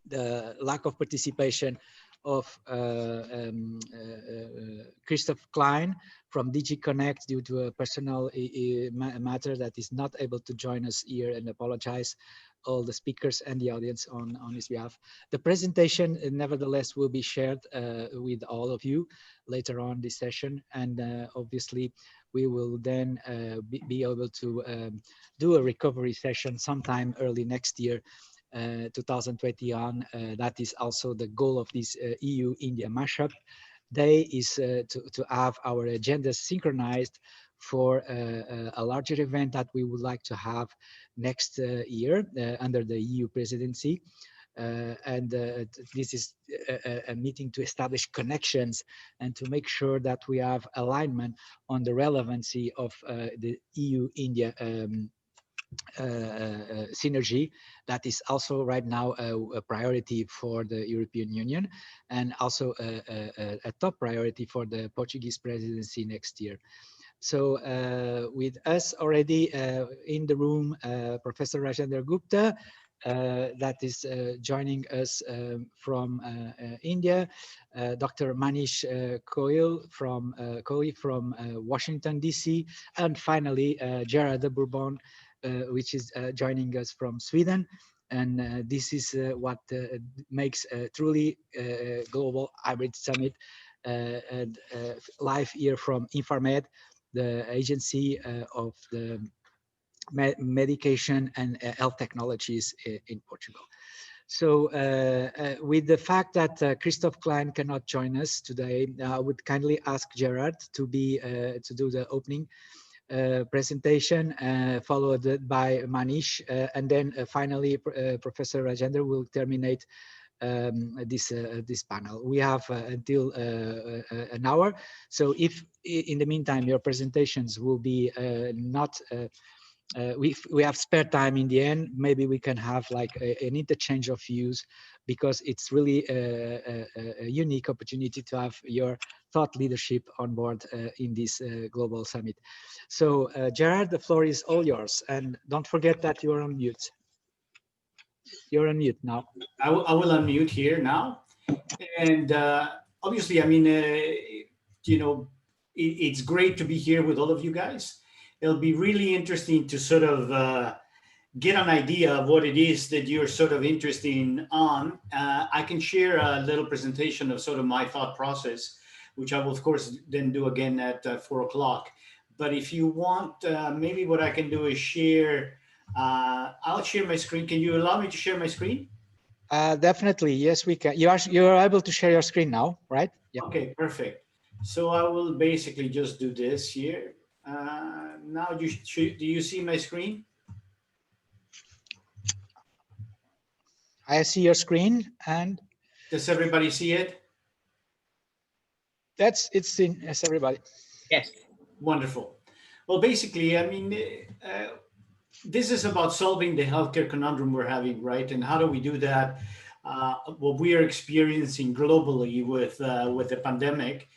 the lack of participation of Christoph Klein from DG Connect due to a personal matter that is not able to join us here, and apologize all the speakers and the audience on his behalf. The presentation, nevertheless, will be shared with all of you later on this session, and obviously we will then be able to do a recovery session sometime early next year, 2021. That is also the goal of this EU-India mashup day, is to have our agendas synchronized for a larger event that we would like to have next year under the EU presidency. This is a meeting to establish connections and to make sure that we have alignment on the relevancy of the EU-India synergy that is also right now a priority for the European Union, and also a top priority for the Portuguese presidency next year. So with us already in the room, Professor Rajendra Gupta, that is joining us from India, Dr. Manish Kohli from Washington, D.C., and finally Gerard de Bourbon, which is joining us from Sweden. And this is what makes a truly global hybrid summit, and live here from Infarmed, the agency of the medication and health technologies in Portugal. So with the fact that Christoph Klein cannot join us today, I would kindly ask Gerard to do the opening presentation, followed by Manish, and then finally Professor Rajendra will terminate this panel. We have until an hour, so if in the meantime your presentations will be not we have spare time in the end, maybe we can have like an interchange of views, because it's really a unique opportunity to have your thought leadership on board in this global summit. So Gerard, the floor is all yours, and don't forget that you're on mute. You're on mute now. I will unmute here now. And obviously, I mean, you know, it's great to be here with all of you guys. It'll be really interesting to sort of get an idea of what it is that you're sort of interested on. I can share a little presentation of sort of my thought process, which I will, of course, then do again at 4 o'clock. But if you want, maybe what I can do is share, I'll share my screen. Can you allow me to share my screen? Definitely, yes, we can. You're able to share your screen now, right? Yep. Okay, perfect. So I will basically just do this here. Now, do you see my screen? I see your screen, and does everybody see it? It's seen as everybody. Yes. Wonderful. Well, basically, I mean, this is about solving the healthcare conundrum we're having, right? And how do we do that? What we are experiencing globally with the pandemic,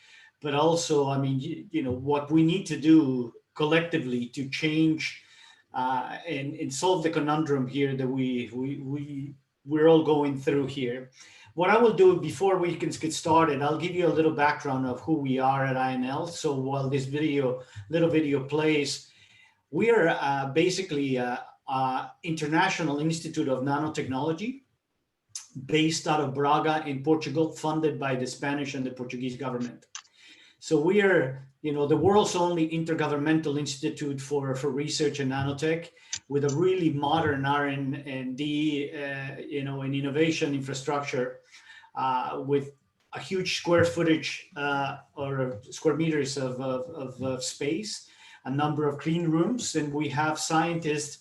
but also, I mean, you know, what we need to do collectively to change and solve the conundrum here that we're all going through here. What I will do before we can get started, I'll give you a little background of who we are at INL. So while this little video plays, we are basically an international institute of nanotechnology based out of Braga in Portugal, funded by the Spanish and the Portuguese government. So we are, you know, the world's only intergovernmental institute for research in nanotech, with a really modern R&D, you know, and innovation infrastructure, with a huge square footage or square meters of space, a number of clean rooms, and we have scientists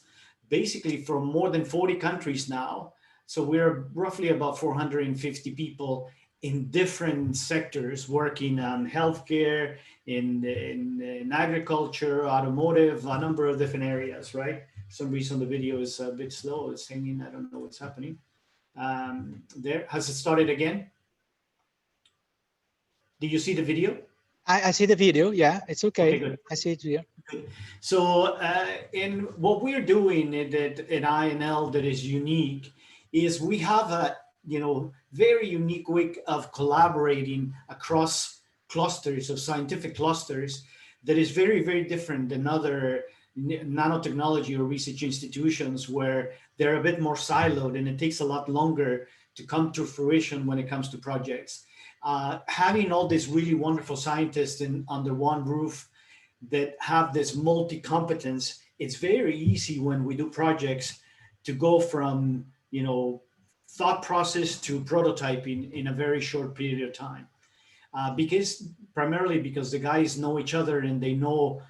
basically from more than 40 countries now. So we're roughly about 450 people in different sectors, working on healthcare, in agriculture, automotive, a number of different areas, right? For some reason the video is a bit slow, it's hanging, I don't know what's happening. There, has it started again? Do you see the video? I see the video, yeah, it's okay. Okay, good. I see it here. Good. So in what we're doing at INL that is unique is we have very unique way of collaborating across clusters of scientific clusters that is very, very different than other nanotechnology or research institutions where they're a bit more siloed and it takes a lot longer to come to fruition when it comes to projects. Having all these really wonderful scientists under one roof that have this multi-competence, it's very easy when we do projects to go from, thought process to prototyping in a very short period of time. Primarily because the guys know each other and they know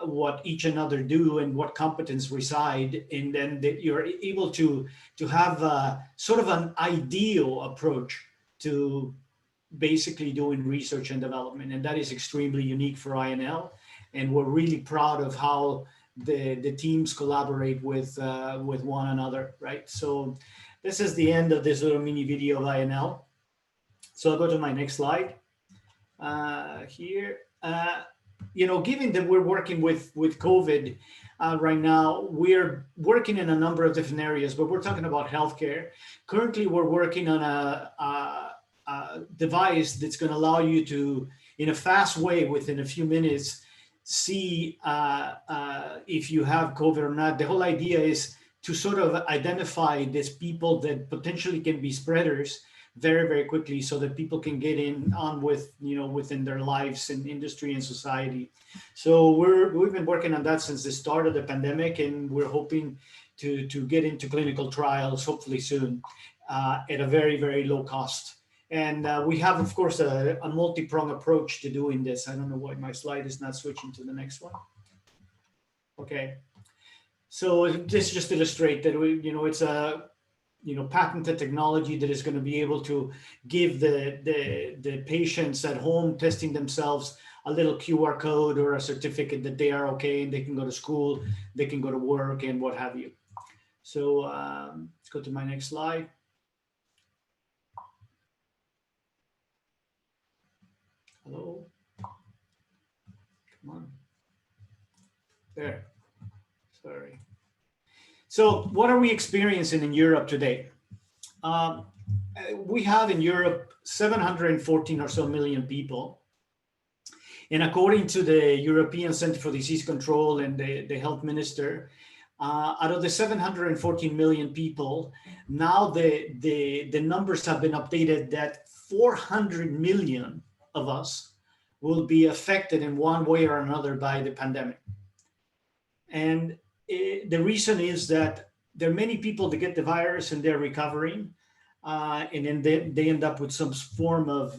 what each another do and what competence reside, and then you're able to have sort of an ideal approach to basically doing research and development, and that is extremely unique for INL. And we're really proud of how the teams collaborate with one another, right? So this is the end of this little mini video of INL. So I'll go to my next slide here. Given that we're working with COVID right now, we're working in a number of different areas, but we're talking about healthcare. Currently, we're working on a device that's going to allow you to, in a fast way, within a few minutes, see if you have COVID or not. The whole idea is to sort of identify these people that potentially can be spreaders very, very quickly so that people can get on with, within their lives and industry and society. So we've been working on that since the start of the pandemic, and we're hoping to get into clinical trials hopefully soon at a very, very low cost. And we have, of course, a multi-pronged approach to doing this. I don't know why my slide is not switching to the next one. Okay. So this just illustrates that it's a patented technology that is going to be able to give the patients at home testing themselves a little QR code or a certificate that they are okay and they can go to school, they can go to work and what have you. So let's go to my next slide. Hello. Come on. There. Sorry. So what are we experiencing in Europe today? We have in Europe 714 or so million people. And according to the European Center for Disease Control and the health minister, out of the 714 million people, now the numbers have been updated that 400 million of us will be affected in one way or another by the pandemic. And the reason is that there are many people that get the virus and they're recovering, and then they end up with some form of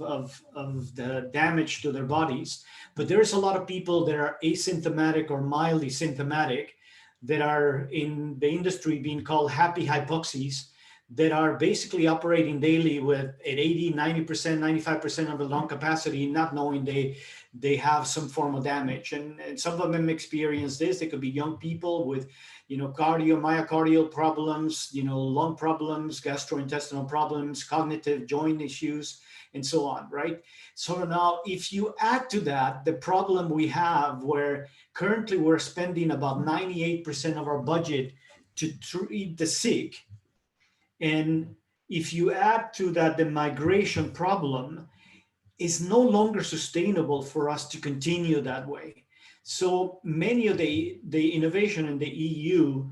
the damage to their bodies. But there's a lot of people that are asymptomatic or mildly symptomatic that are in the industry being called happy hypoxies, that are basically operating daily with at 80, 90%, 95% of the lung capacity, not knowing they have some form of damage. And some of them experience this. They could be young people with, myocardial problems, lung problems, gastrointestinal problems, cognitive joint issues, and so on, right? So now if you add to that the problem we have where currently we're spending about 98% of our budget to treat the sick, and if you add to that the migration problem, it's no longer sustainable for us to continue that way. So many of the innovation in the EU,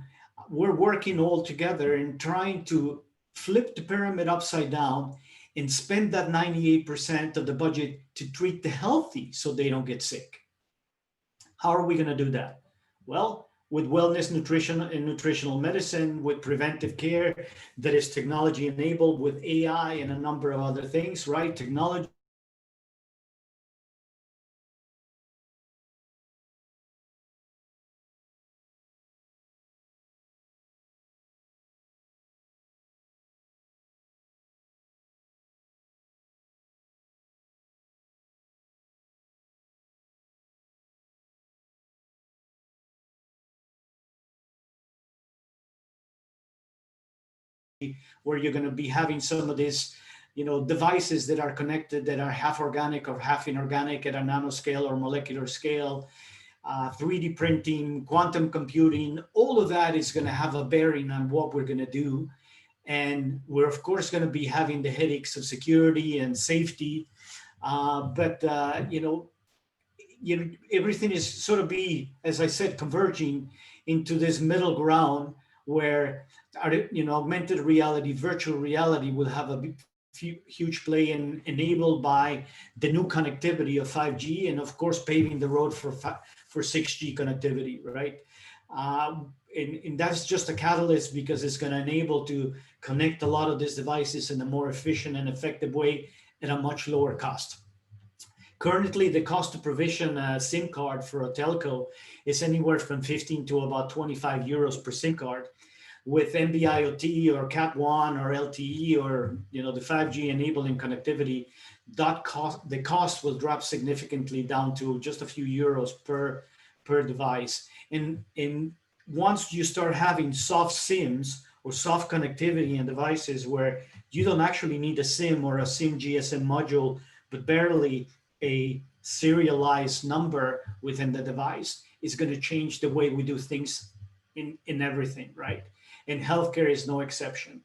we're working all together and trying to flip the pyramid upside down and spend that 98% of the budget to treat the healthy so they don't get sick. How are we going to do that? Well, with wellness, nutrition, and nutritional medicine, with preventive care that is technology enabled, with AI and a number of other things, right? Technology. Where you're going to be having some of these, devices that are connected that are half organic or half inorganic at a nanoscale or molecular scale, 3D printing, quantum computing, all of that is going to have a bearing on what we're going to do. And we're of course going to be having the headaches of security and safety. But everything is sort of as I said, converging into this middle ground where, augmented reality, virtual reality will have a huge play enabled by the new connectivity of 5G, and of course paving the road for 6G connectivity, right? And that's just a catalyst because it's going to enable to connect a lot of these devices in a more efficient and effective way at a much lower cost. Currently, the cost to provision a SIM card for a telco is anywhere from 15 to about 25 euros per SIM card. With NB-IoT or Cat1 or LTE or the 5G enabling connectivity, the cost will drop significantly down to just a few euros per device. And once you start having soft SIMs or soft connectivity in devices where you don't actually need a SIM or a SIM GSM module, but barely a serialized number within the device, is going to change the way we do things in everything, right? And healthcare is no exception.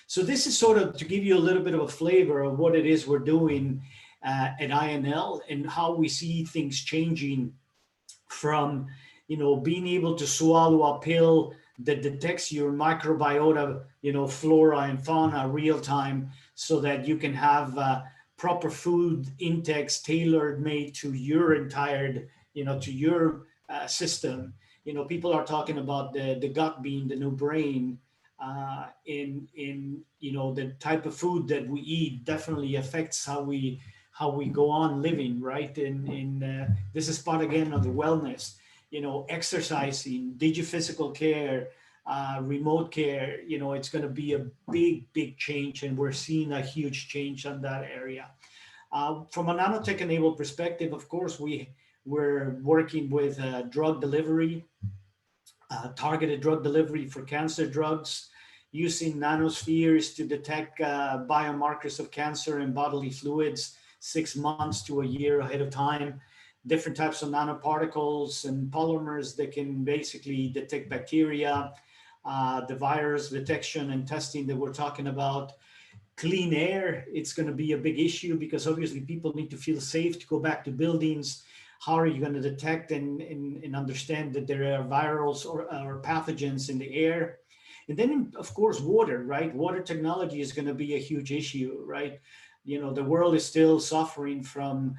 So this is sort of to give you a little bit of a flavor of what it is we're doing at INL and how we see things changing from, being able to swallow a pill that detects your microbiota, flora and fauna real time, so that you can have proper food intakes tailor made to your entire, to your system. People are talking about the gut being the new brain. In the type of food that we eat definitely affects how we go on living, right? And this is part again of the wellness, exercising, digiphysical care, remote care. It's going to be a big change, and we're seeing a huge change on that area. From a nanotech enabled perspective, of course, we're working with drug delivery, targeted drug delivery for cancer drugs, using nanospheres to detect biomarkers of cancer in bodily fluids 6 months to a year ahead of time, different types of nanoparticles and polymers that can basically detect bacteria, the virus detection and testing that we're talking about. Clean air, it's going to be a big issue because obviously people need to feel safe to go back to buildings. How are you going to detect and understand that there are virals or pathogens in the air? And then, of course, water, right? Water technology is going to be a huge issue, right? The world is still suffering from,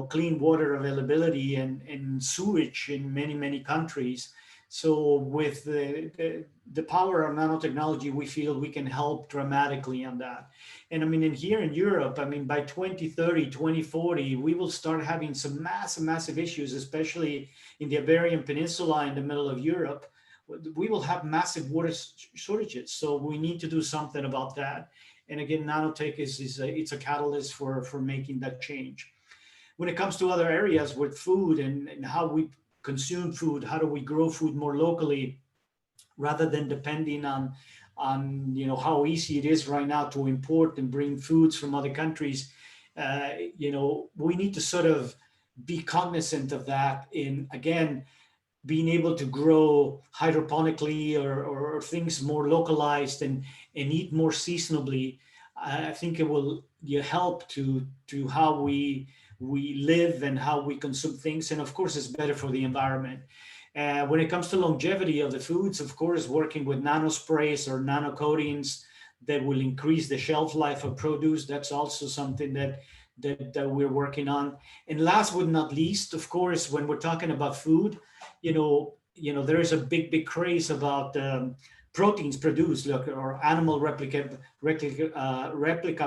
clean water availability and sewage in many countries. So with the power of nanotechnology, we feel we can help dramatically on that. And I mean, here in Europe, by 2030, 2040, we will start having some massive issues, especially in the Iberian Peninsula in the middle of Europe. We will have massive water shortages. So we need to do something about that. And again, nanotech it's a catalyst for making that change. When it comes to other areas with food and how we consume food, how do we grow food more locally rather than depending on how easy it is right now to import and bring foods from other countries. We need to sort of be cognizant of that in, again, being able to grow hydroponically or things more localized and eat more seasonably. I think it will help to how we live and how we consume things. And of course, it's better for the environment. When it comes to longevity of the foods, of course, working with nanosprays or nanocoatings that will increase the shelf life of produce, that's also something that we're working on. And last but not least, of course, when we're talking about food, there is a big craze about proteins produced, or animal replica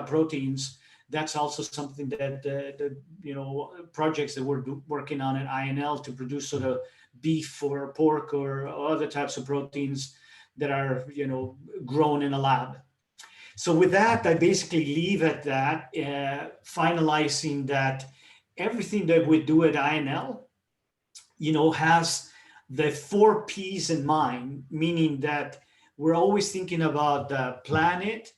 proteins. That's also something that projects that we're working on at INL to produce sort of beef or pork or other types of proteins that are grown in a lab. So with that, I basically leave at that, finalizing that everything that we do at INL, has the 4 P's in mind, meaning that we're always thinking about the planet,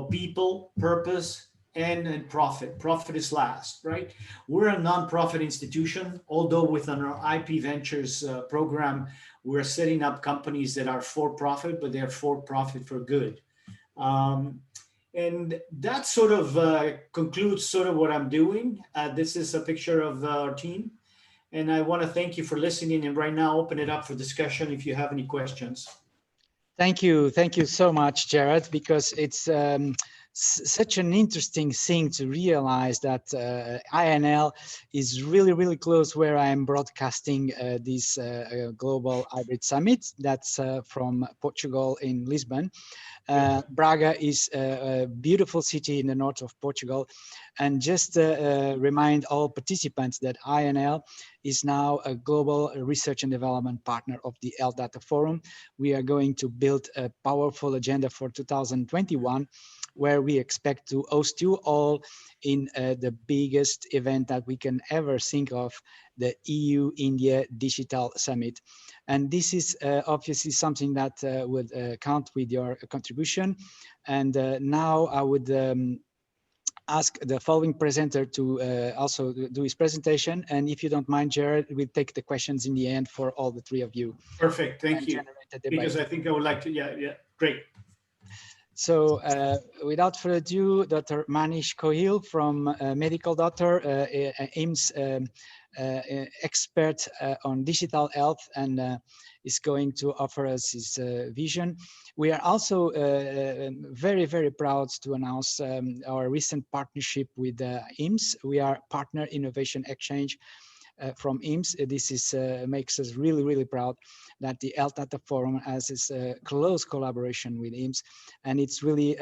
people, purpose, and profit. Profit is last, right? We're a nonprofit institution, although within our IP Ventures program, we're setting up companies that are for profit, but they're for profit for good. Um, and that sort of concludes sort of what I'm doing. This is a picture of our team. And I want to thank you for listening. And right now, open it up for discussion if you have any questions. Thank you so much, Gerard, because it's such an interesting thing to realize that INL is really close where I am broadcasting this global hybrid summit. That's from Portugal in Lisbon. Braga is a beautiful city in the north of Portugal. And just remind all participants that INL is now a global research and development partner of the Health Data Forum. We are going to build a powerful agenda for 2021, where we expect to host you all in the biggest event that we can ever think of, the EU-India Digital Summit. And this is obviously something that would count with your contribution. And now I would ask the following presenter to also do his presentation. And if you don't mind, Gerard, we'll take the questions in the end for all the three of you. Perfect, thank you. Because I think I would like to, yeah, great. So without further ado, Dr. Manish Kohli, from medical doctor, HIMSS expert on digital health, and is going to offer us his vision. We are also very proud to announce our recent partnership with HIMSS. We are Partner Innovation Exchange from HIMSS. This is makes us really proud that the Health Data Forum has this close collaboration with HIMSS, and it's really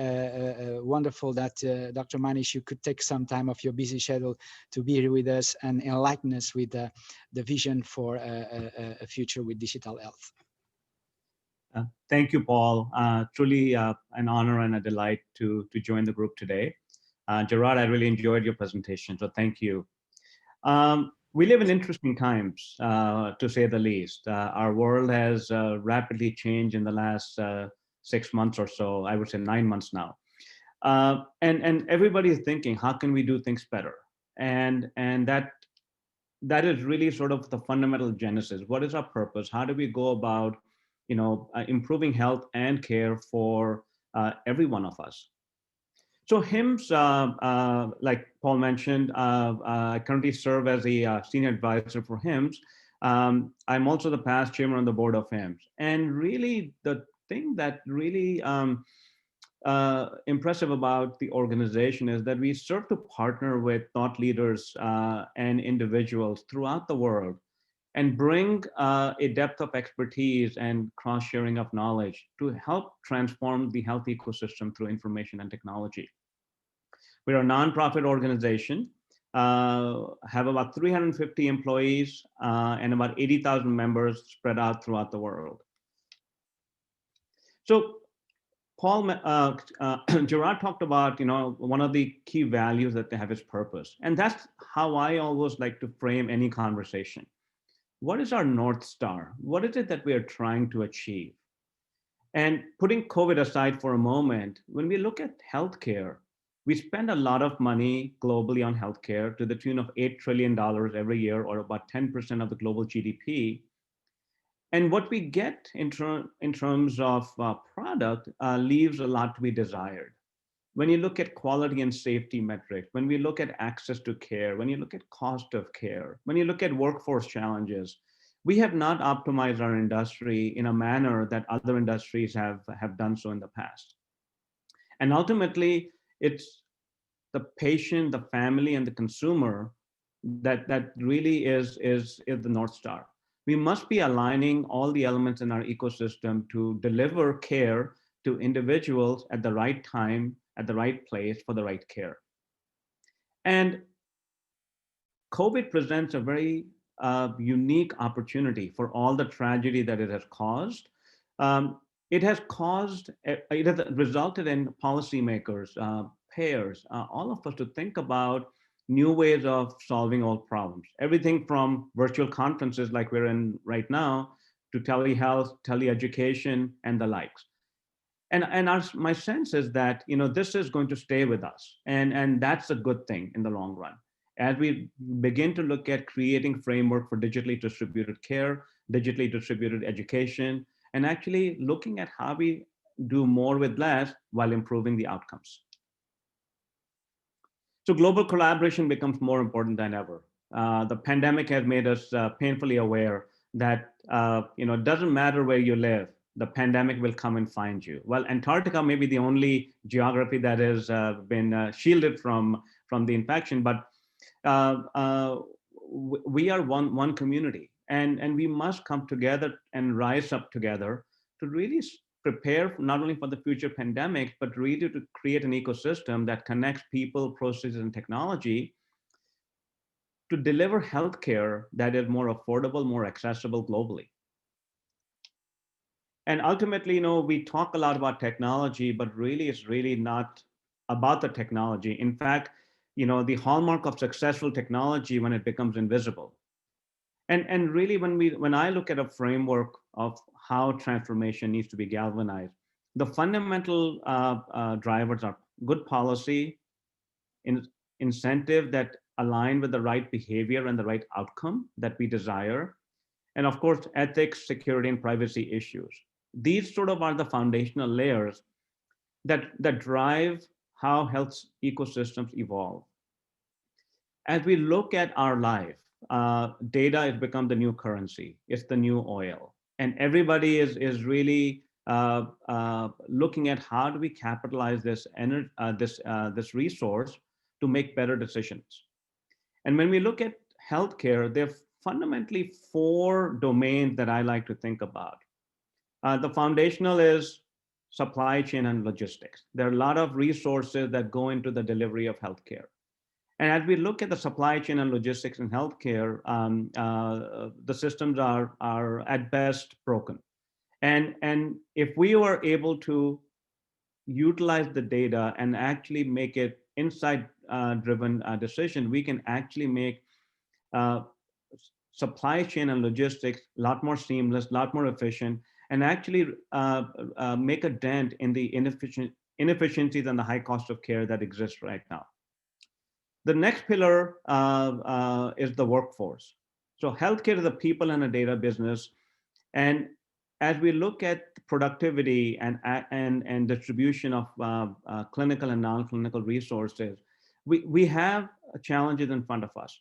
wonderful that Dr. Manish, you could take some time off your busy schedule to be here with us and enlighten us with the vision for a future with digital health. Thank you, Paul. Truly an honor and a delight to join the group today. Gerard, I really enjoyed your presentation, so thank you. We live in interesting times, to say the least. Our world has rapidly changed in the last 6 months or so, I would say 9 months now. And everybody is thinking, how can we do things better? And that is really sort of the fundamental genesis. What is our purpose? How do we go about, improving health and care for every one of us? So HIMSS, like Paul mentioned, I currently serve as a senior advisor for HIMSS. I'm also the past chairman on the board of HIMSS. And really the thing that really impressive about the organization is that we serve to partner with thought leaders and individuals throughout the world and bring a depth of expertise and cross-sharing of knowledge to help transform the health ecosystem through information and technology. We're a nonprofit organization, have about 350 employees and about 80,000 members spread out throughout the world. So Paul, Gerard talked about, one of the key values that they have is purpose. And that's how I always like to frame any conversation. What is our North Star? What is it that we are trying to achieve? And putting COVID aside for a moment, when we look at healthcare, we spend a lot of money globally on healthcare to the tune of $8 trillion every year, or about 10% of the global GDP. And what we get in terms of product leaves a lot to be desired. When you look at quality and safety metrics, when we look at access to care, when you look at cost of care, when you look at workforce challenges, we have not optimized our industry in a manner that other industries have done so in the past. And ultimately, it's the patient, the family, and the consumer that really is the North Star. We must be aligning all the elements in our ecosystem to deliver care to individuals at the right time, at the right place, for the right care. And COVID presents a very unique opportunity for all the tragedy that it has caused. It has resulted in policymakers, payers, all of us to think about new ways of solving all problems. Everything from virtual conferences like we're in right now to telehealth, teleeducation, and the likes. And my sense is that this is going to stay with us, and that's a good thing in the long run. As we begin to look at creating framework for digitally distributed care, digitally distributed education, and actually looking at how we do more with less while improving the outcomes. So global collaboration becomes more important than ever. The pandemic has made us painfully aware that it doesn't matter where you live, the pandemic will come and find you. Well, Antarctica may be the only geography that has been shielded from the infection, but we are one community, and we must come together and rise up together to really prepare not only for the future pandemic, but really to create an ecosystem that connects people, processes, and technology to deliver healthcare that is more affordable, more accessible globally. And ultimately, we talk a lot about technology, but really it's really not about the technology. In fact, the hallmark of successful technology when it becomes invisible. And really when I look at a framework of how transformation needs to be galvanized, the fundamental drivers are good policy, incentive that align with the right behavior and the right outcome that we desire, and of course, ethics, security, and privacy issues. These sort of are the foundational layers that drive how health ecosystems evolve. As we look at our life, data has become the new currency. It's the new oil. And everybody is really looking at how do we capitalize this resource to make better decisions. And when we look at healthcare, there are fundamentally 4 domains that I like to think about. The foundational is supply chain and logistics. There are a lot of resources that go into the delivery of healthcare. And as we look at the supply chain and logistics in healthcare, the systems are at best broken. And if we were able to utilize the data and actually make it insight-driven decision, we can actually make supply chain and logistics a lot more seamless, a lot more efficient, and actually make a dent in the inefficiencies and the high cost of care that exists right now. The next pillar is the workforce. So healthcare is a people and a data business. And as we look at productivity and distribution of clinical and non-clinical resources, we have challenges in front of us.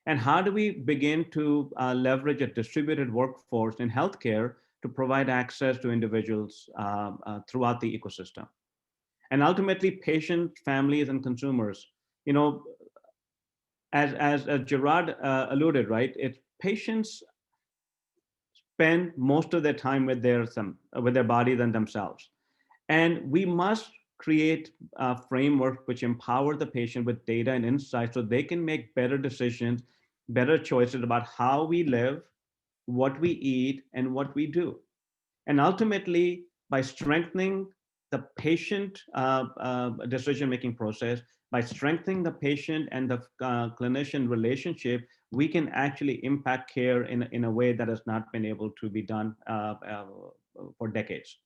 And how do we begin to leverage a distributed workforce in healthcare to provide access to individuals throughout the ecosystem? And ultimately, patients, families, and consumers. As Gerard alluded, right? It's patients spend most of their time with their bodies and themselves. And we must create a framework which empower the patient with data and insights so they can make better decisions, better choices about how we live, what we eat, and what we do. And ultimately, by strengthening the patient decision-making process, by strengthening the patient and the clinician relationship, we can actually impact care in a way that has not been able to be done for decades.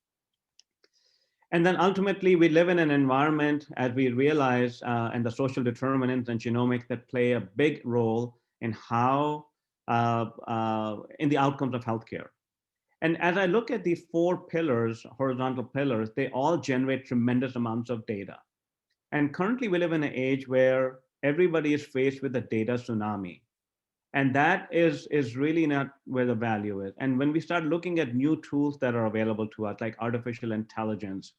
And then ultimately, we live in an environment, as we realize, and the social determinants and genomics that play a big role in how, in the outcomes of healthcare. And as I look at these 4 pillars, horizontal pillars, they all generate tremendous amounts of data. And currently we live in an age where everybody is faced with a data tsunami. And that is really not where the value is. And when we start looking at new tools that are available to us, like artificial intelligence,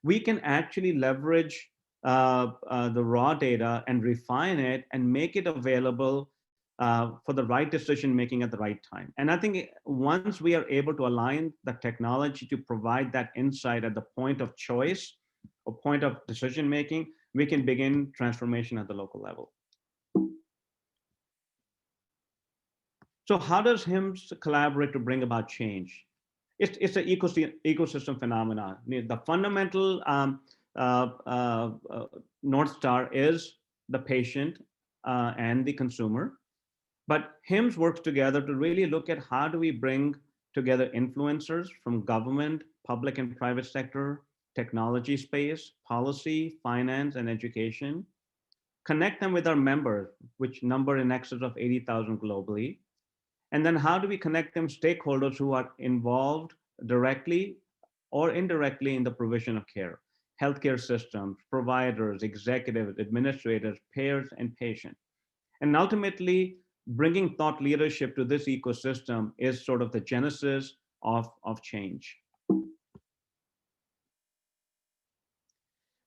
we can actually leverage the raw data and refine it and make it available for the right decision making at the right time. And I think once we are able to align the technology to provide that insight at the point of choice or point of decision making, we can begin transformation at the local level. So how does HIMSS collaborate to bring about change? It's an ecosystem phenomenon. The fundamental North Star is the patient and the consumer. But HIMSS works together to really look at how do we bring together influencers from government, public and private sector, technology space, policy, finance, and education, connect them with our members, which number in excess of 80,000 globally. And then how do we connect them stakeholders who are involved directly or indirectly in the provision of care, healthcare systems, providers, executives, administrators, payers, and patients. And ultimately, bringing thought leadership to this ecosystem is sort of the genesis of change.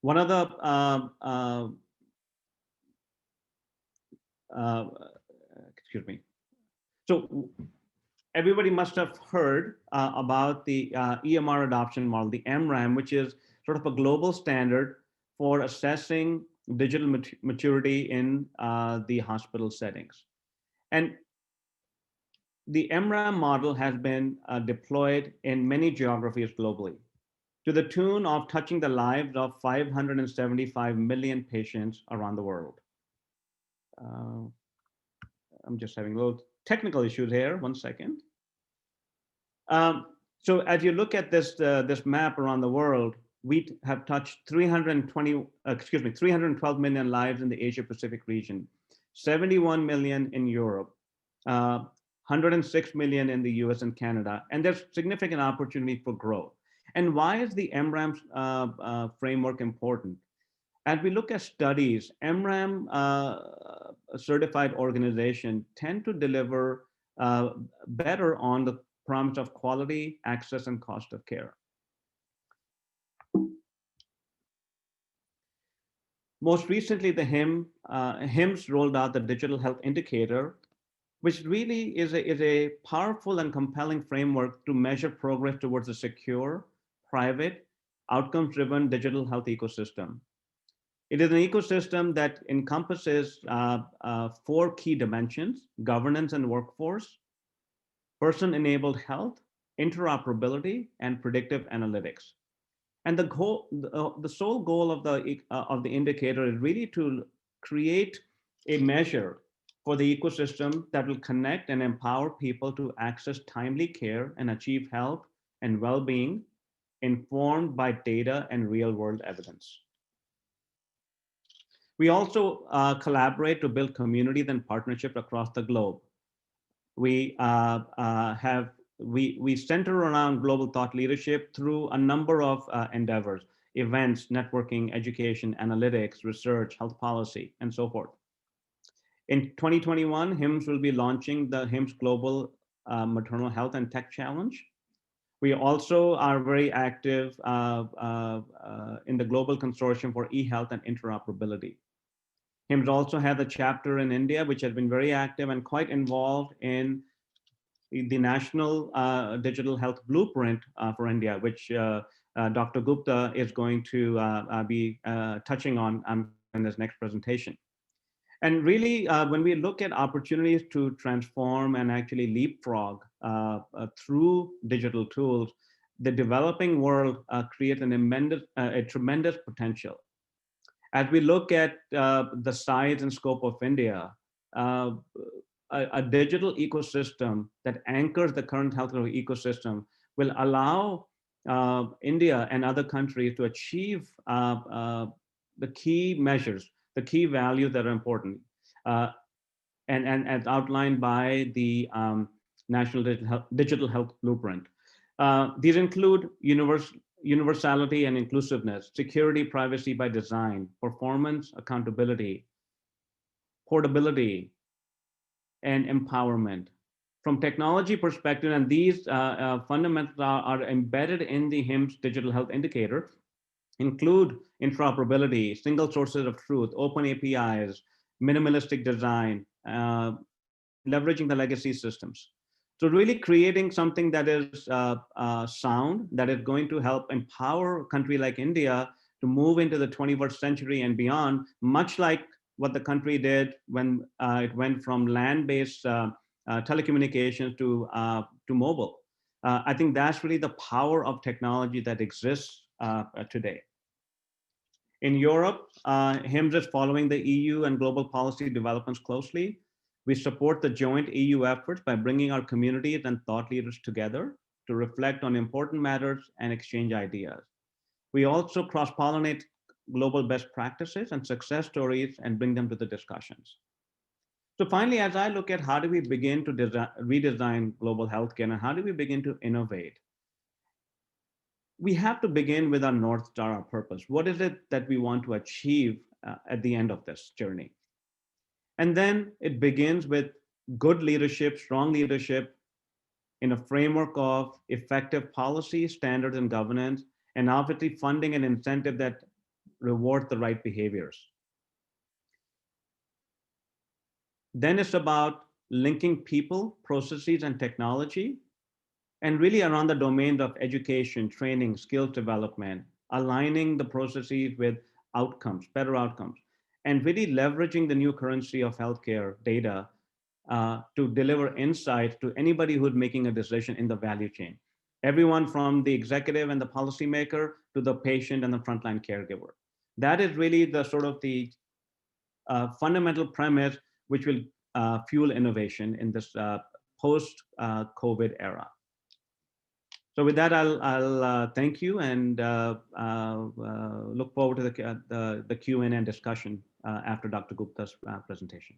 One of the excuse me. So everybody must have heard about the EMR adoption model, the MRAM, which is sort of a global standard for assessing digital maturity in the hospital settings. And the MRAM model has been deployed in many geographies globally to the tune of touching the lives of 575 million patients around the world. I'm just having a little technical issues here, 1 second. So as you look at this, this map around the world, we have touched 312 million lives in the Asia Pacific region, 71 million in Europe, 106 million in the US and Canada, and there's significant opportunity for growth. And why is the MRAM framework important? As we look at studies, MRAM certified organizations tend to deliver better on the promise of quality, access, and cost of care. Most recently, the HIMSS rolled out the digital health indicator, which really is a powerful and compelling framework to measure progress towards a secure, private, outcomes-driven digital health ecosystem. It is an ecosystem that encompasses 4 key dimensions: governance and workforce, person-enabled health, interoperability, and predictive analytics. And the sole goal of the indicator is really to create a measure for the ecosystem that will connect and empower people to access timely care and achieve health and well-being informed by data and real-world evidence. We also collaborate to build communities and partnerships across the globe. We center around global thought leadership through a number of endeavors: events, networking, education, analytics, research, health policy, and so forth. In 2021, HIMSS will be launching the HIMSS Global Maternal Health and Tech Challenge. We also are very active in the global consortium for eHealth and interoperability. HIMSS also has a chapter in India, which has been very active and quite involved in the National Digital Health Blueprint for India, which Dr. Gupta is going to be touching on in this next presentation. And really, when we look at opportunities to transform and actually leapfrog through digital tools, the developing world creates a tremendous potential. As we look at the size and scope of India, a digital ecosystem that anchors the current healthcare ecosystem will allow India and other countries to achieve the key measures, the key values that are important, and as outlined by the National Digital Health Blueprint. These include universality and inclusiveness, security, privacy by design, performance, accountability, portability, and empowerment. From technology perspective, and these fundamentals are embedded in the HIMSS Digital Health Indicator, include interoperability, single sources of truth, open APIs, minimalistic design, leveraging the legacy systems. So really creating something that is sound, that is going to help empower a country like India to move into the 21st century and beyond, much like what the country did when it went from land-based telecommunications to mobile. I think that's really the power of technology that exists today. In Europe, HIMSS is following the EU and global policy developments closely. We support the joint EU efforts by bringing our communities and thought leaders together to reflect on important matters and exchange ideas. We also cross-pollinate global best practices and success stories and bring them to the discussions. So finally, as I look at how do we begin to redesign global healthcare and how do we begin to innovate, we have to begin with our North Star, our purpose. What is it that we want to achieve at the end of this journey? And then it begins with good leadership, strong leadership in a framework of effective policy, standards, and governance, and obviously funding and incentive that reward the right behaviors. Then it's about linking people, processes, and technology, and really around the domains of education, training, skills development, aligning the processes with outcomes, better outcomes, and really leveraging the new currency of healthcare data to deliver insights to anybody who's making a decision in the value chain. Everyone from the executive and the policymaker to the patient and the frontline caregiver. That is really the sort of the fundamental premise which will fuel innovation in this post-COVID era. So with that, I'll thank you and look forward to the Q&A and discussion after Dr. Gupta's presentation.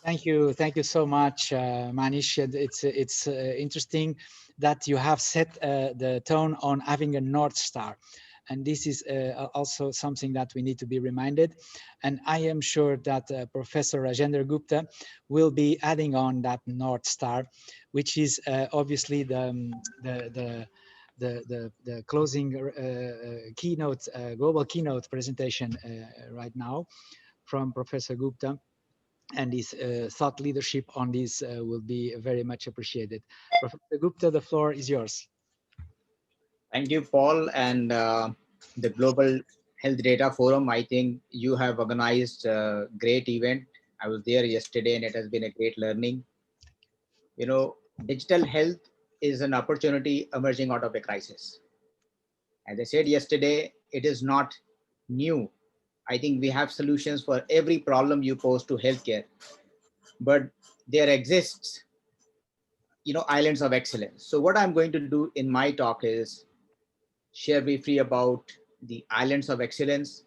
Thank you so much, Manish. It's interesting that you have set the tone on having a North Star. And this is also something that we need to be reminded. And I am sure that Professor Rajendra Gupta will be adding on that North Star, which is obviously the closing keynote, global keynote presentation right now from Professor Gupta. And his thought leadership on this will be very much appreciated. Professor Gupta, the floor is yours. Thank you, Paul, and the Global Health Data Forum. I think you have organized a great event. I was there yesterday and it has been a great learning. You know, digital health is an opportunity emerging out of a crisis. As I said yesterday, it is not new. I think we have solutions for every problem you pose to healthcare, but there exists, islands of excellence. So what I'm going to do in my talk is share briefly about the islands of excellence,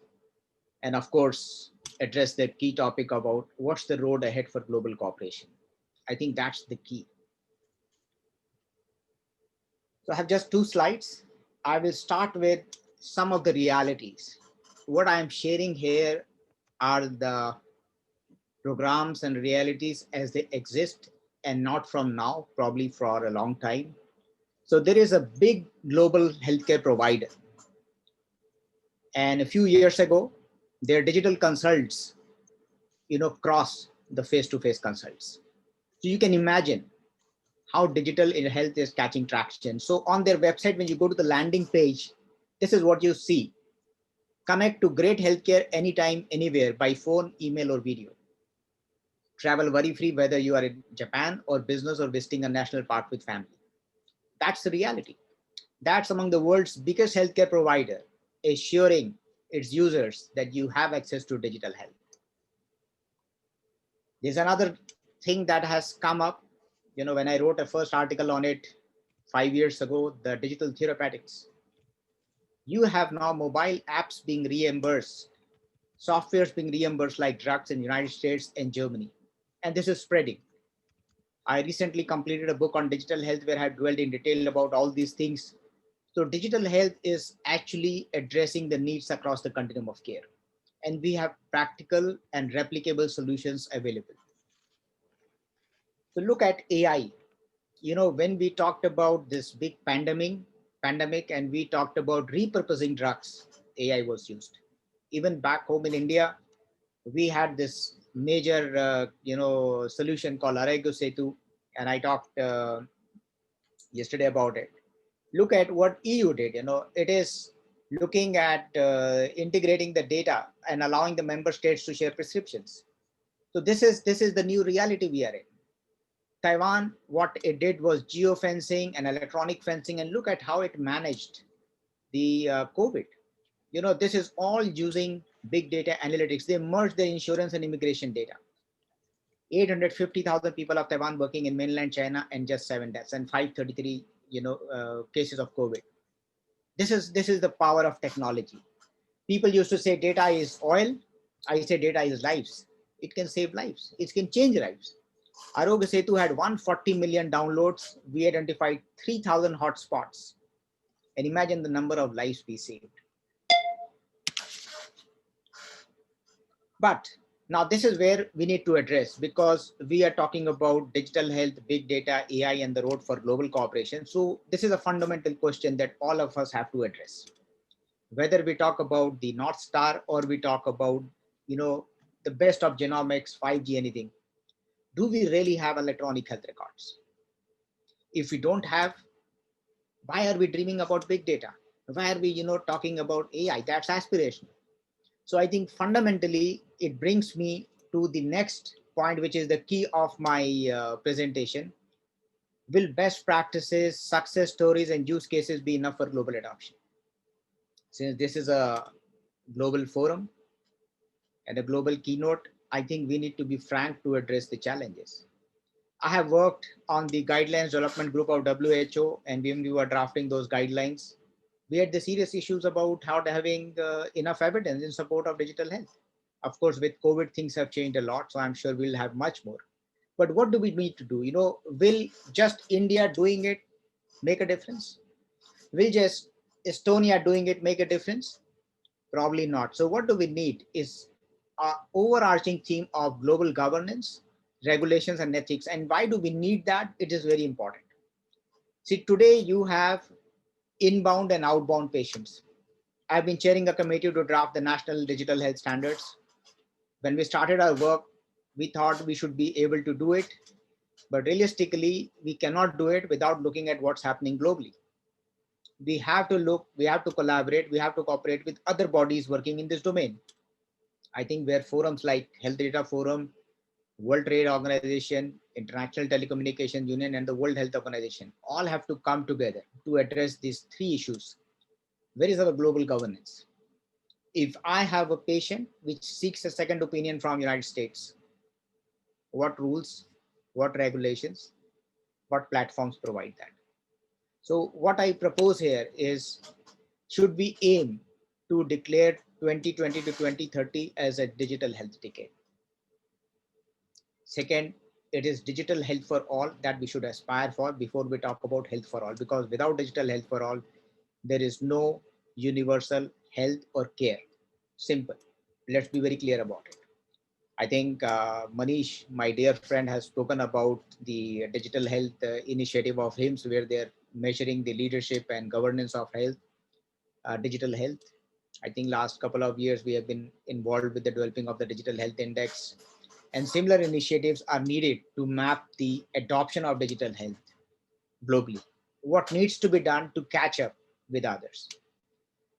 and of course, address the key topic about what's the road ahead for global cooperation. I think that's the key. So I have just 2 slides. I will start with some of the realities. What I'm sharing here are the programs and realities as they exist, and not from now, probably for a long time. So there is a big global healthcare provider. And a few years ago, their digital consults, cross the face-to-face consults. So you can imagine how digital in health is catching traction. So on their website, when you go to the landing page, this is what you see. Connect to great healthcare anytime, anywhere, by phone, email, or video. Travel worry-free, whether you are in Japan or business or visiting a national park with family. That's the reality. That's among the world's biggest healthcare provider, assuring its users that you have access to digital health. There's another thing that has come up. When I wrote a first article on it 5 years ago, the digital therapeutics. You have now mobile apps being reimbursed, softwares being reimbursed like drugs in the United States and Germany. And this is spreading. I recently completed a book on digital health where I have dwelled in detail about all these things. So digital health is actually addressing the needs across the continuum of care. And we have practical and replicable solutions available. So look at AI. When we talked about this big pandemic and we talked about repurposing drugs, AI was used. Even back home in India, we had this major, solution called Araygo Setu, and I talked yesterday about it. Look at what EU did. It is looking at integrating the data and allowing the member states to share prescriptions. So this is the new reality we are in. Taiwan, what it did was geofencing and electronic fencing, and look at how it managed the COVID. This is all using big data analytics. They merged their insurance and immigration data. 850,000 people of Taiwan working in mainland China, and just 7 deaths and 533, cases of COVID. This is the power of technology. People used to say data is oil. I say data is lives. It can save lives. It can change lives. Araygo Setu had 140 million downloads. We identified 3,000 hotspots. And imagine the number of lives we saved. But now this is where we need to address, because we are talking about digital health, big data, AI, and the road for global cooperation. So this is a fundamental question that all of us have to address. Whether we talk about the North Star or we talk about, the best of genomics, 5G, anything, do we really have electronic health records? If we don't have, why are we dreaming about big data? Why are we, talking about AI? That's aspirational. So I think fundamentally, it brings me to the next point, which is the key of my presentation. Will best practices, success stories, and use cases be enough for global adoption? Since this is a global forum and a global keynote, I think we need to be frank to address the challenges. I have worked on the guidelines development group of WHO, and when we were drafting those guidelines, we had the serious issues about how having enough evidence in support of digital health. Of course, with COVID, things have changed a lot, so I'm sure we'll have much more. But what do we need to do? Will just India doing it make a difference? Will just Estonia doing it make a difference? Probably not. So what do we need is an overarching theme of global governance, regulations, and ethics. And why do we need that? It is very important. See, today you have inbound and outbound patients. I've been chairing a committee to draft the National Digital Health Standards. When we started our work, we thought we should be able to do it, but realistically, we cannot do it without looking at what's happening globally. We have to look, we have to collaborate, we have to cooperate with other bodies working in this domain. I think where forums like Health Data Forum, World Trade Organization, International Telecommunication Union, and the World Health Organization all have to come together to address these three issues. Where is our global governance? If I have a patient which seeks a second opinion from United States, what rules, what regulations, what platforms provide that? So what I propose here is, should we aim to declare 2020 to 2030 as a digital health decade? Second, it is digital health for all that we should aspire for before we talk about health for all, because without digital health for all, there is no universal health or care. Simple. Let's be very clear about it. I think Manish, my dear friend, has spoken about the digital health initiative of HIMSS, where they're measuring the leadership and governance of health, digital health. I think last couple of years, we have been involved with the developing of the digital health index, and similar initiatives are needed to map the adoption of digital health globally. What needs to be done to catch up with others?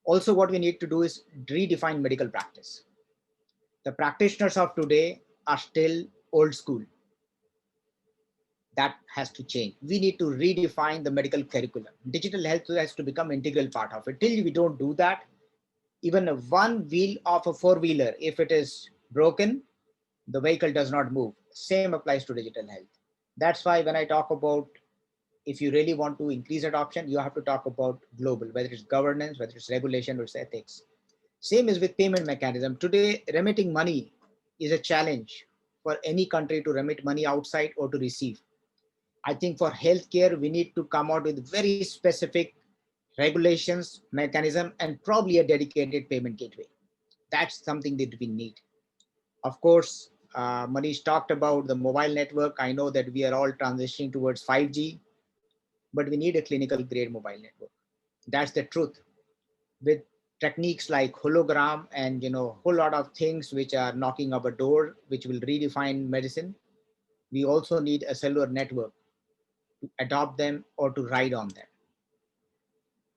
Also, what we need to do is redefine medical practice. The practitioners of today are still old school. That has to change. We need to redefine the medical curriculum. Digital health has to become an integral part of it. Till we don't do that, even a one wheel of a four-wheeler, if it is broken, the vehicle does not move. Same applies to digital health. That's why when I talk about, if you really want to increase adoption, you have to talk about global, whether it's governance, whether it's regulation, or it's ethics. Same is with payment mechanism. Today, remitting money is a challenge for any country to remit money outside or to receive. I think for healthcare, we need to come out with very specific regulations, mechanism, and probably a dedicated payment gateway. That's something that we need. Of course, Manish talked about the mobile network. I know that we are all transitioning towards 5G, but we need a clinical grade mobile network. That's the truth. With techniques like hologram and whole lot of things which are knocking up a door, which will redefine medicine, we also need a cellular network to adopt them or to ride on them.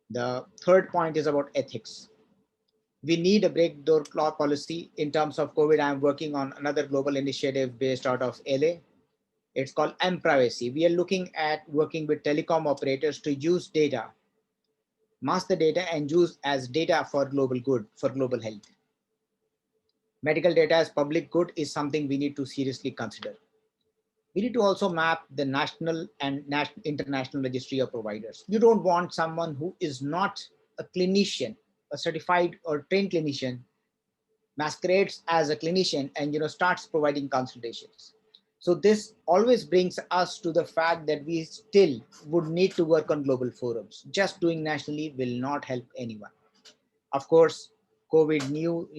The third point is about ethics. We need a breakdoor law policy. In terms of COVID, I'm working on another global initiative based out of LA. It's called mPrivacy. We are looking at working with telecom operators to use data, master data, and use as data for global good, for global health. Medical data as public good is something we need to seriously consider. We need to also map the national and international registry of providers. You don't want someone who is not a clinician, a certified or trained clinician, masquerades as a clinician and starts providing consultations. So this always brings us to the fact that we still would need to work on global forums. Just doing nationally will not help anyone. Of course, COVID knew,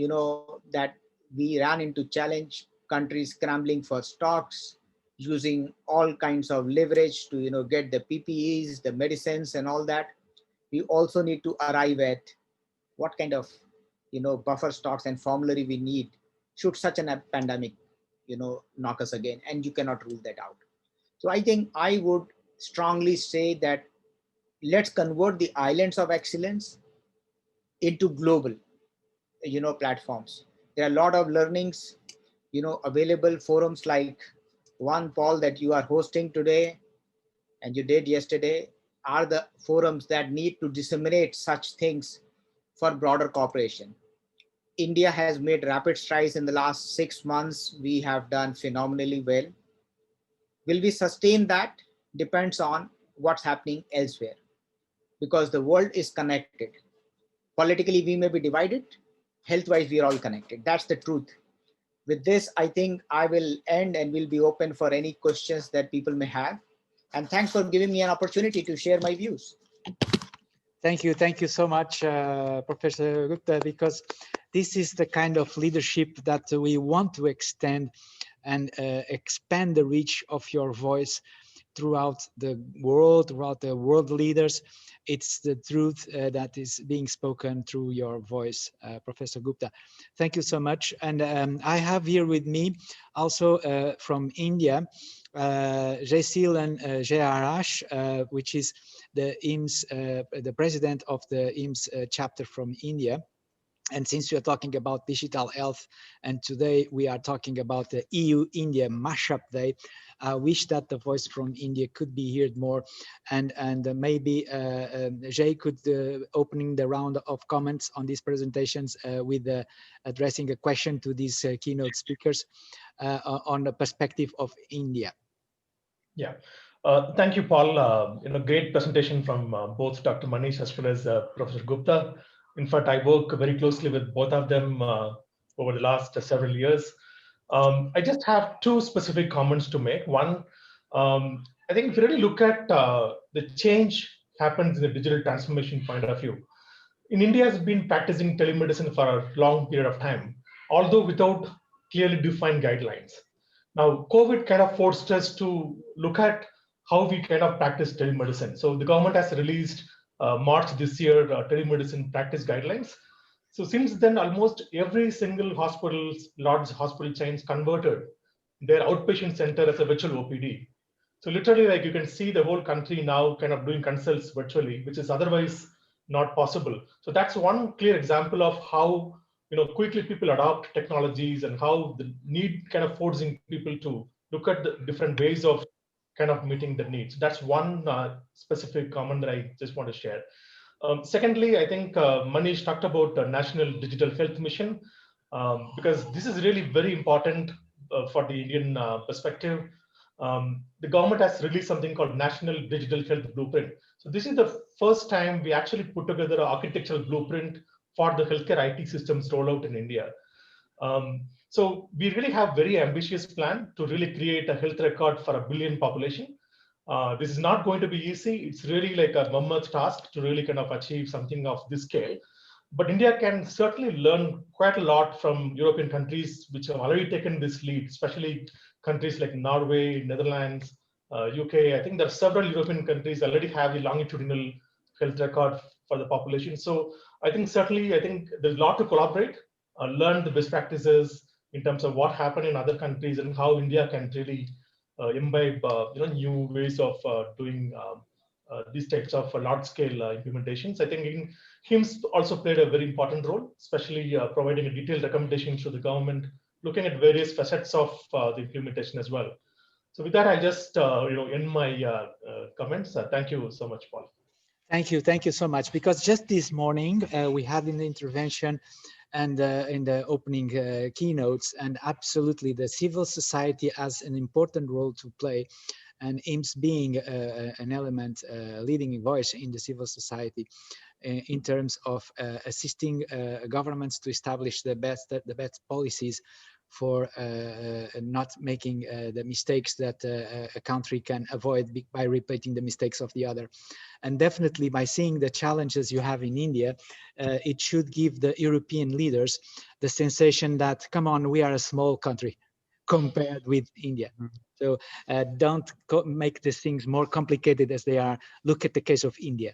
that we ran into challenge, countries scrambling for stocks, using all kinds of leverage to, get the PPEs, the medicines and all that. We also need to arrive at what kind of, buffer stocks and formulary we need should such a pandemic, knock us again, and you cannot rule that out. So I think I would strongly say that let's convert the islands of excellence into global, platforms. There are a lot of learnings, available forums like one, Paul, that you are hosting today and you did yesterday are the forums that need to disseminate such things for broader cooperation. India has made rapid strides in the last 6 months. We have done phenomenally well. Will we sustain that? Depends on what's happening elsewhere, because the world is connected. Politically, we may be divided. Health-wise, we are all connected. That's the truth. With this, I think I will end and will be open for any questions that people may have. And thanks for giving me an opportunity to share my views. Thank you so much, Professor Gupta, because this is the kind of leadership that we want to extend and expand the reach of your voice throughout the world leaders. It's the truth that is being spoken through your voice, Professor Gupta. Thank you so much. And I have here with me also from India, Jaisil and Gerard, which is the HIMSS, the president of the HIMSS chapter from India. And since we are talking about digital health, and today we are talking about the EU-India Mashup Day, I wish that the voice from India could be heard more. And maybe Jay could opening the round of comments on these presentations with addressing a question to these keynote speakers on the perspective of India. Yeah. Thank you, Paul. Great presentation from both Dr. Manish as well as Professor Gupta. In fact, I work very closely with both of them over the last several years. I just have two specific comments to make. One, I think if you really look at the change happens in the digital transformation point of view. In India has been practicing telemedicine for a long period of time, although without clearly defined guidelines. Now, COVID kind of forced us to look at how we kind of practice telemedicine. So the government has released March this year telemedicine practice guidelines. So since then, almost every single large hospital chains converted their outpatient center as a virtual OPD. So literally, like you can see the whole country now kind of doing consults virtually, which is otherwise not possible. So that's one clear example of how quickly people adopt technologies and how the need kind of forcing people to look at the different ways of kind of meeting the needs. That's one specific comment that I just want to share. Secondly, I think Manish talked about the National Digital Health Mission, because this is really very important for the Indian perspective. The government has released something called National Digital Health Blueprint. So this is the first time we actually put together an architectural blueprint for the healthcare IT systems rollout in India. So we really have very ambitious plan to really create a health record for 1 billion population. This is not going to be easy. It's really like a mammoth task to really kind of achieve something of this scale. But India can certainly learn quite a lot from European countries which have already taken this lead, especially countries like Norway, Netherlands, UK. I think there are several European countries already have a longitudinal health record for the population. So I think certainly, there's a lot to collaborate, learn the best practices in terms of what happened in other countries and how India can really imbibe new ways of doing these types of large-scale implementations. I think HIMSS also played a very important role, especially providing a detailed recommendation to the government, looking at various facets of the implementation as well. So with that, I just end my comments. Thank you so much, Paul. Thank you so much. Because just this morning we had an intervention and in the opening keynotes, and absolutely the civil society has an important role to play, and HIMSS being an element, leading voice in the civil society in terms of assisting governments to establish the best policies for not making the mistakes that a country can avoid by repeating the mistakes of the other. And definitely by seeing the challenges you have in India, it should give the European leaders the sensation that, come on, we are a small country compared with India. So don't make these things more complicated as they are. Look at the case of India.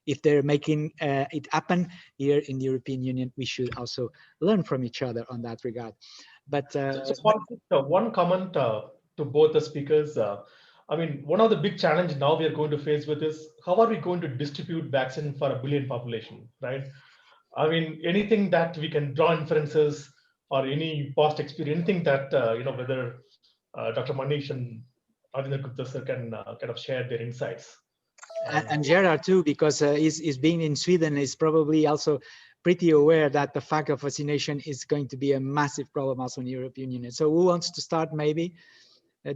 If they're making it happen here in the European Union, we should also learn from each other on that regard. But just one comment to both the speakers. I mean, one of the big challenge now we are going to face with is how are we going to distribute vaccine for a billion population, right? I mean, anything that we can draw inferences or any past experience, anything that, whether Dr. Manish and Rajendra Gupta sir can kind of share their insights. And Gerard too, because he's being in Sweden, is probably also pretty aware that the fact of vaccination is going to be a massive problem also in the European Union. So who wants to start, maybe?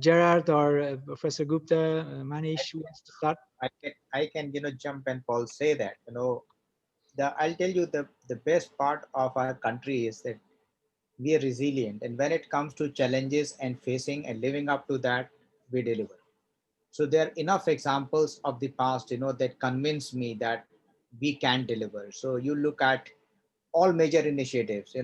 Gerard or Professor Gupta, Manish, who wants to start? I can jump and Paul say that, I'll tell you the best part of our country is that we are resilient. And when it comes to challenges and facing and living up to that, we deliver. So there are enough examples of the past, that convince me that we can deliver. So you look at all major initiatives,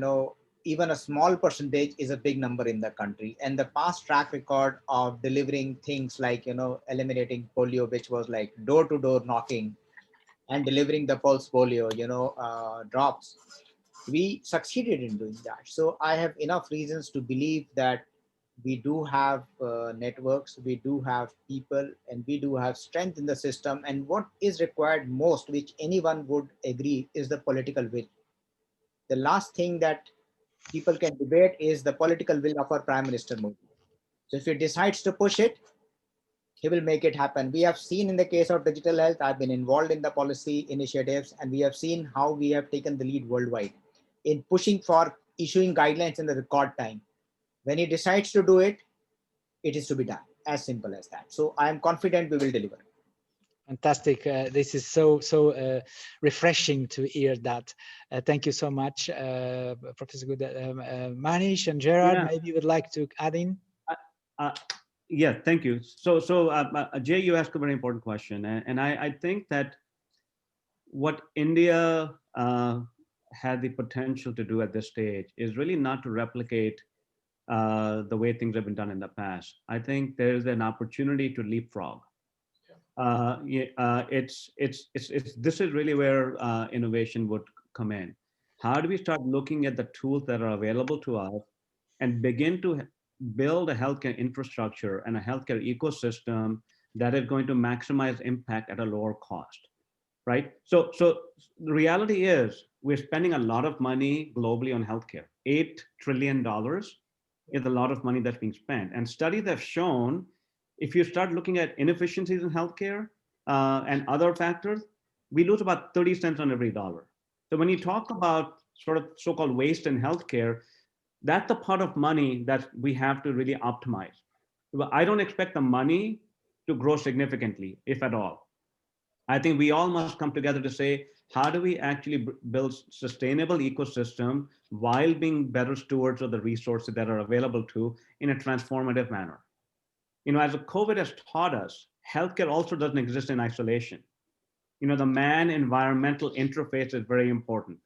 even a small percentage is a big number in the country. And the past track record of delivering things like, eliminating polio, which was like door to door knocking, and delivering the pulse polio, drops, we succeeded in doing that. So I have enough reasons to believe that we do have networks, we do have people, and we do have strength in the system. And what is required most, which anyone would agree, is the political will. The last thing that people can debate is the political will of our Prime Minister Modi. So if he decides to push it, he will make it happen. We have seen in the case of digital health, I've been involved in the policy initiatives, and we have seen how we have taken the lead worldwide in pushing for issuing guidelines in the record time. When he decides to do it, it is to be done. As simple as that. So I am confident we will deliver. Fantastic. This is so refreshing to hear that. Thank you so much, Professor Good. Manish and Gerard, maybe you would like to add in? Yeah, thank you. So Jay, you asked a very important question. And I think that what India had the potential to do at this stage is really not to replicate the way things have been done in the past. I think there is an opportunity to leapfrog. This is really where innovation would come in. How do we start looking at the tools that are available to us and begin to build a healthcare infrastructure and a healthcare ecosystem that is going to maximize impact at a lower cost, right? So the reality is we're spending a lot of money globally on healthcare. $8 trillion is a lot of money that's being spent. And studies have shown if you start looking at inefficiencies in healthcare and other factors, we lose about 30 cents on every dollar. So when you talk about sort of so-called waste in healthcare, that's the part of money that we have to really optimize. I don't expect the money to grow significantly, if at all. I think we all must come together to say, how do we actually build sustainable ecosystem while being better stewards of the resources that are available to in a transformative manner? As COVID has taught us, healthcare also doesn't exist in isolation. The man-environmental interface is very important.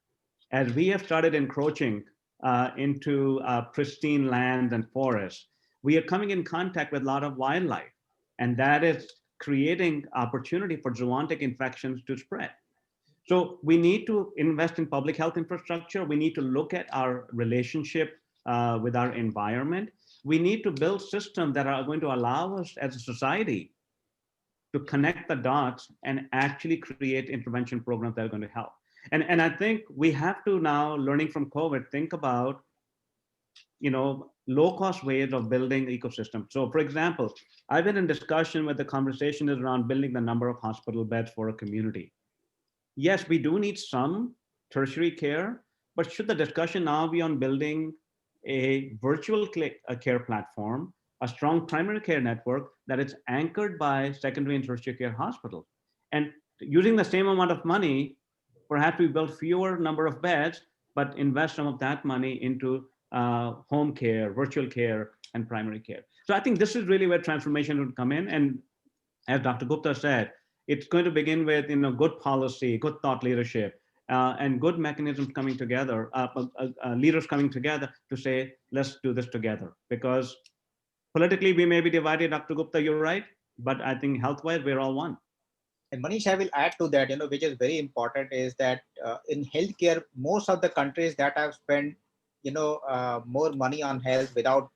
As we have started encroaching into pristine lands and forests, we are coming in contact with a lot of wildlife, and that is creating opportunity for zoonotic infections to spread. So we need to invest in public health infrastructure. We need to look at our relationship with our environment. We need to build systems that are going to allow us as a society to connect the dots and actually create intervention programs that are going to help. And I think we have to now, learning from COVID, think about low-cost ways of building ecosystem. So for example, I've been in discussion with the conversation is around building the number of hospital beds for a community. Yes, we do need some tertiary care, but should the discussion now be on building a virtual care platform, a strong primary care network that is anchored by secondary and tertiary care hospitals? And using the same amount of money, perhaps we build fewer number of beds, but invest some of that money into home care, virtual care, and primary care. So I think this is really where transformation would come in. And as Dr. Gupta said, it's going to begin with good policy, good thought leadership, and good mechanisms coming together, leaders coming together to say, let's do this together. Because politically, we may be divided, Dr. Gupta, you're right, but I think health-wise, we're all one. And Manish, I will add to that, which is very important, is that in healthcare, most of the countries that have spent, more money on health without,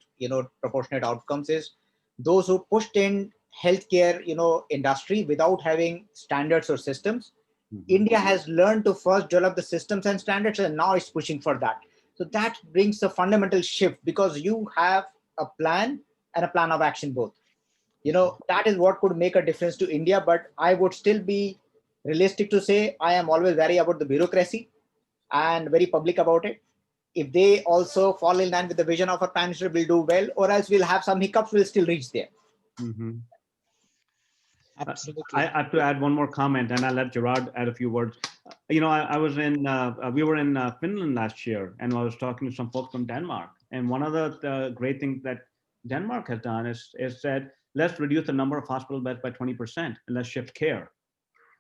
proportionate outcomes is those who pushed in healthcare, industry without having standards or systems. Mm-hmm. India has learned to first develop the systems and standards, and now it's pushing for that. So that brings a fundamental shift, because you have a plan and a plan of action both. That is what could make a difference to India. But I would still be realistic to say I am always wary about the bureaucracy and very public about it. If they also fall in line with the vision of our Prime Minister, we'll do well, or else we'll have some hiccups, we'll still reach there. Mm-hmm. Absolutely. I have to add one more comment, and I'll let Gerard add a few words. We were in Finland last year, and I was talking to some folks from Denmark. And one of the great things that Denmark has done is said, let's reduce the number of hospital beds by 20% and let's shift care.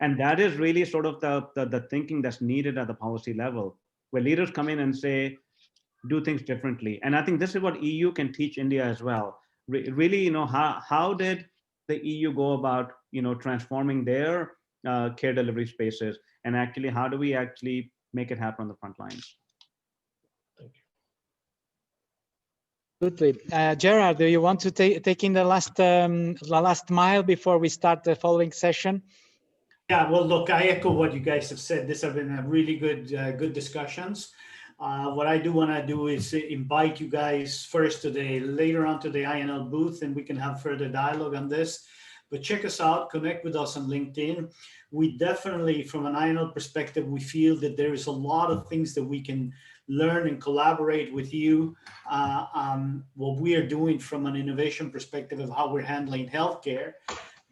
And that is really sort of the thinking that's needed at the policy level, where leaders come in and say, do things differently. And I think this is what EU can teach India as well. Really, how did the EU go about, transforming their care delivery spaces, and actually, how do we actually make it happen on the front lines? Thank you. Absolutely. Gerard, do you want to take in the last mile before we start the following session? Yeah, well, look, I echo what you guys have said. These have been really good discussions. What I do want to do is invite you guys first later on to the INL booth, and we can have further dialogue on this. But check us out, connect with us on LinkedIn. We definitely, from an INL perspective, we feel that there is a lot of things that we can learn and collaborate with you on what we are doing from an innovation perspective of how we're handling healthcare.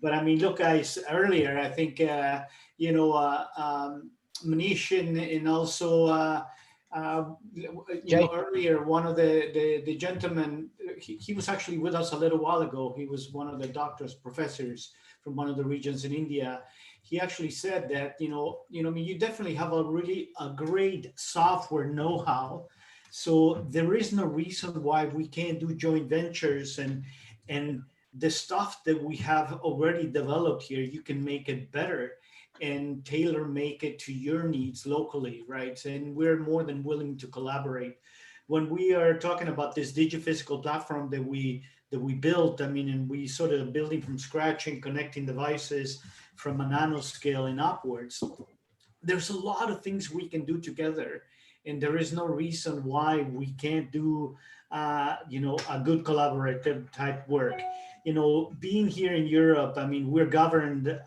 But I mean, look, guys, earlier, I think, Manish and also, earlier, one of the gentlemen, he was actually with us a little while ago. He was one of the professors from one of the regions in India. He actually said that, you definitely have a great software know-how. So there is no reason why we can't do joint ventures, and the stuff that we have already developed here, you can make it better and tailor make it to your needs locally, right? And we're more than willing to collaborate. When we are talking about this digiphysical platform that we built, and we sort of building from scratch and connecting devices from a nanoscale and upwards, there's a lot of things we can do together. And there is no reason why we can't do, a good collaborative type work. Being here in Europe, we're governed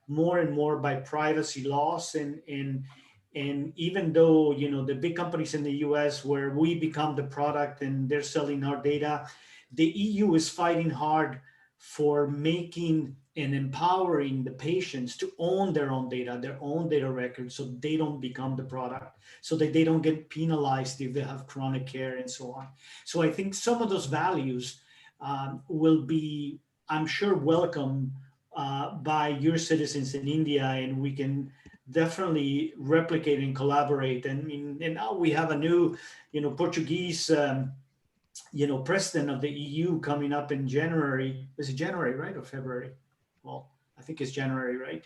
more and more by privacy laws, and even though the big companies in the US, where we become the product and they're selling our data, the EU is fighting hard for making and empowering the patients to own their own data records, so they don't become the product, so that they don't get penalized if they have chronic care and so on. So I think some of those values will be, I'm sure, welcome by your citizens in India, and we can definitely replicate and collaborate. And now we have a new, Portuguese, president of the EU coming up in January. Is it January, right, or February? Well, I think it's January, right?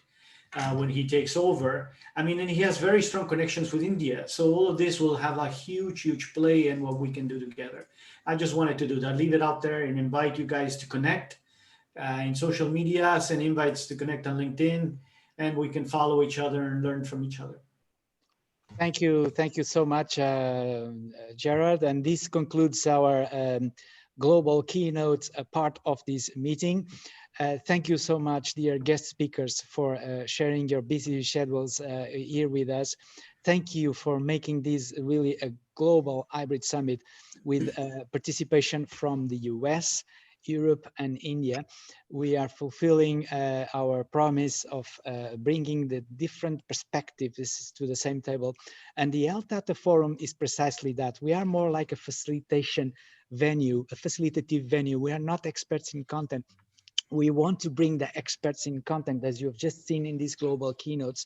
When he takes over. And he has very strong connections with India. So all of this will have a huge play in what we can do together. I just wanted to do that, leave it out there and invite you guys to connect in social media, send invites to connect on LinkedIn, and we can follow each other and learn from each other. Thank you so much, Gerard. And this concludes our global keynote part of this meeting. Thank you so much, dear guest speakers, for sharing your busy schedules here with us. Thank you for making this really a global hybrid summit with participation from the US, Europe and India, we are fulfilling our promise of bringing the different perspectives to the same table. And the Health Data Forum is precisely that. We are more like a facilitation venue, a facilitative venue. We are not experts in content. We want to bring the experts in content, as you've just seen in these global keynotes,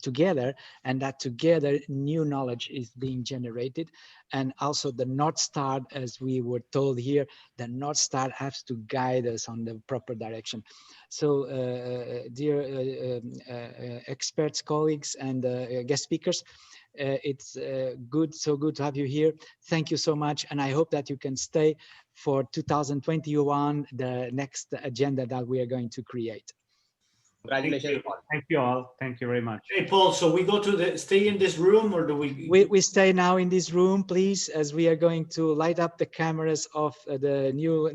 together, and that together new knowledge is being generated. And also the North Star, as we were told here, the North Star has to guide us on the proper direction. So dear experts, colleagues, and guest speakers, it's so good to have you here. Thank you so much. And I hope that you can stay for 2021, the next agenda that we are going to create. Congratulations. Thank you all. Thank you very much. Hey, Paul, so we go to stay in this room, or do we? We stay now in this room, please, as we are going to light up the cameras of the new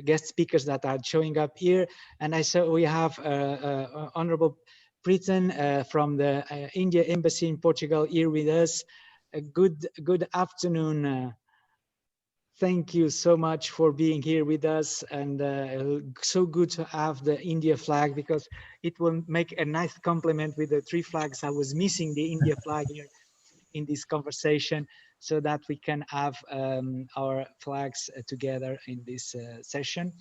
guest speakers that are showing up here. And I saw we have Honorable Britain from the India Embassy in Portugal here with us. Good afternoon. Thank you so much for being here with us, and so good to have the India flag, because it will make a nice complement with the three flags. I was missing the India flag here in this conversation, so that we can have our flags together in this session.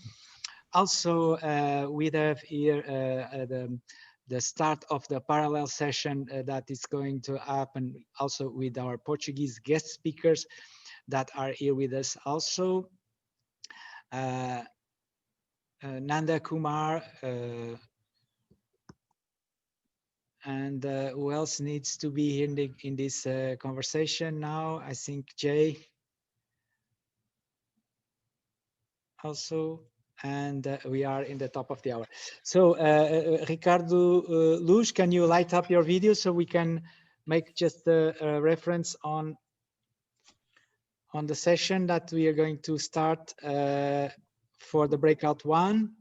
Also, we have here the start of the parallel session that is going to happen also with our Portuguese guest speakers that are here with us also. Nanda Kumar, and who else needs to be here in this conversation now? I think Jay also, and we are in the top of the hour. So Ricardo Luz, can you light up your video so we can make just a reference on the session that we are going to start for the breakout one,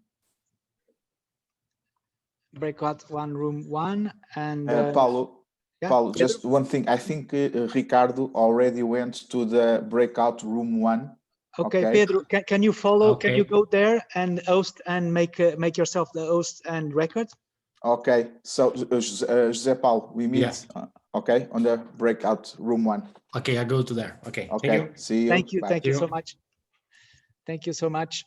room one, and Paulo, yeah, Paulo, just one thing. I think Ricardo already went to the breakout room one. Okay, Pedro, can you follow? Okay. Can you go there and host and make yourself the host and record? Okay, so José Paulo, we meet. Okay, on the breakout room one. Okay, I go to there. Okay. Okay, Thank you. see you. Thank you. Bye. Thank you so much. Thank you so much.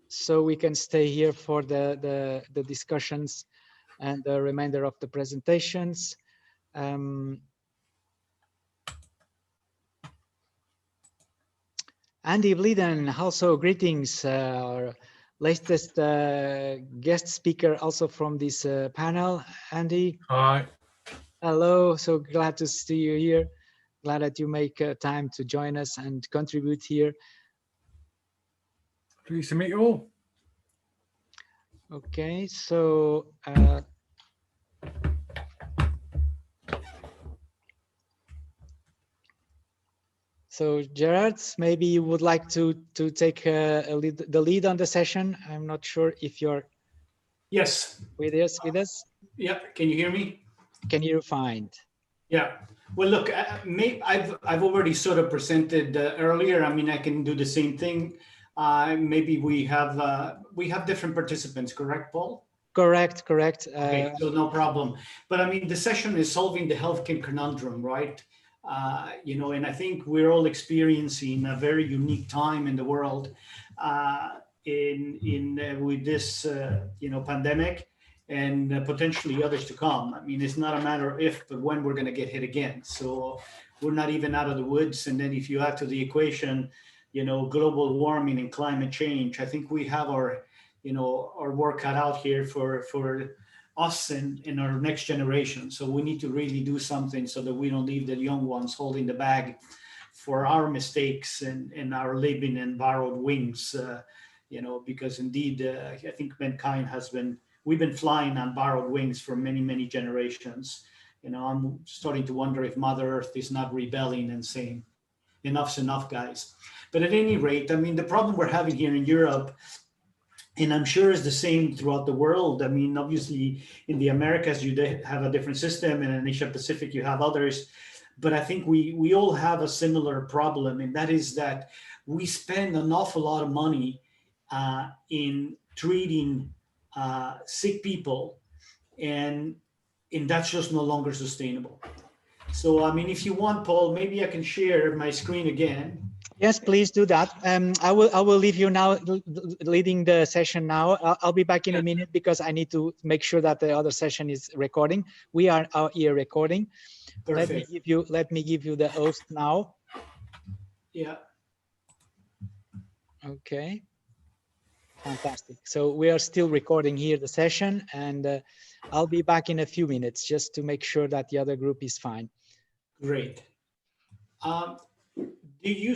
So we can stay here for the discussions and the remainder of the presentations. Andy Bleeden, also greetings. Our latest guest speaker also from this panel. Andy. Hi. Hello, so glad to see you here. Glad that you make time to join us and contribute here. Pleased to meet you all. Okay, so so Gerard, maybe you would like to take the lead on the session. I'm not sure if you're with us. Yeah, can you hear me? Can you find? Yeah. Well, look, I've already sort of presented earlier. I mean, I can do the same thing. Maybe we have different participants, correct, Paul? Correct. Okay, so no problem. But I mean, the session is solving the healthcare conundrum, right? You know, and I think we're all experiencing a very unique time in the world with this pandemic, and potentially others to come. I mean, it's not a matter of if, but when we're going to get hit again. So we're not even out of the woods. And then if you add to the equation, global warming and climate change, I think we have our work cut out here for us and our next generation. So we need to really do something so that we don't leave the young ones holding the bag for our mistakes and our living in borrowed wings, because indeed, I think mankind we've been flying on borrowed wings for many, many generations. I'm starting to wonder if Mother Earth is not rebelling and saying, enough's enough, guys. But at any rate, I mean, the problem we're having here in Europe, and I'm sure is the same throughout the world. I mean, obviously in the Americas, you have a different system, and in Asia Pacific, you have others. but I think we all have a similar problem, and that is that we spend an awful lot of money in treating sick people, and that's just no longer sustainable. So, I mean, if you want, Paul, maybe I can share my screen again. Yes, please do that. I will leave you now leading the session now. I'll be back in a minute because I need to make sure that the other session is recording. We are out here recording. Perfect. Let me give you the host now. Yeah. Okay. Fantastic. So we are still recording here the session, and I'll be back in a few minutes just to make sure that the other group is fine. Great. Do you